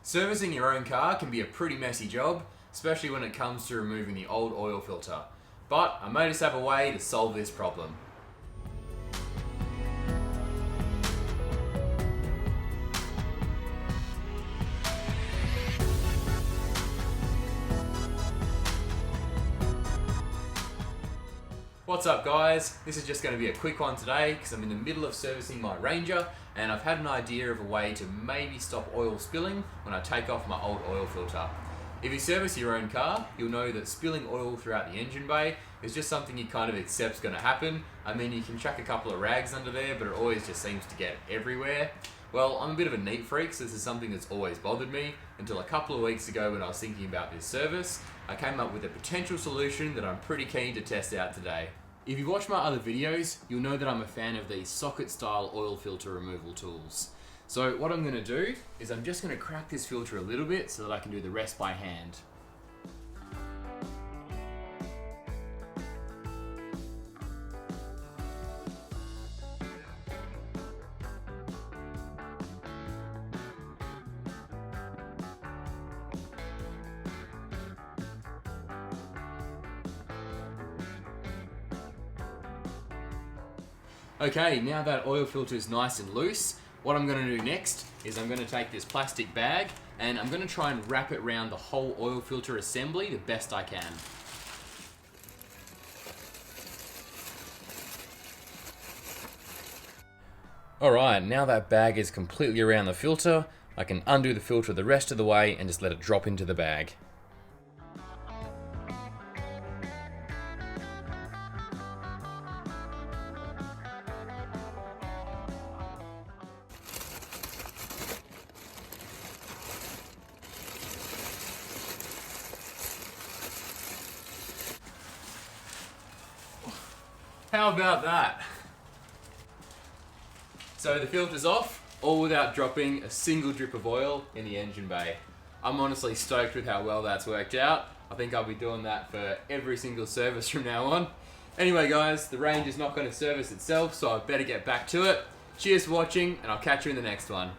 Servicing your own car can be a pretty messy job, especially when it comes to removing the old oil filter. But I may just have a way to solve this problem. What's up guys? This is just going to be a quick one today because I'm in the middle of servicing my Ranger and I've had an idea of a way to maybe stop oil spilling when I take off my old oil filter. If you service your own car, you'll know that spilling oil throughout the engine bay is just something you kind of accept is going to happen. I mean, you can chuck a couple of rags under there, but it always just seems to get everywhere. Well, I'm a bit of a neat freak, so this is something that's always bothered me until a couple of weeks ago when I was thinking about this service. I came up with a potential solution that I'm pretty keen to test out today. If you watch my other videos, you'll know that I'm a fan of these socket-style oil filter removal tools. So what I'm going to do is I'm just going to crack this filter a little bit so that I can do the rest by hand. Okay, now that oil filter is nice and loose, what I'm going to do next is I'm going to take this plastic bag and I'm going to try and wrap it around the whole oil filter assembly the best I can. Alright, now that bag is completely around the filter, I can undo the filter the rest of the way and just let it drop into the bag. How about that? So the filter's off, all without dropping a single drip of oil in the engine bay. I'm honestly stoked with how well that's worked out. I think I'll be doing that for every single service from now on. Anyway guys, the Range is not going to service itself, so I better get back to it. Cheers for watching, and I'll catch you in the next one.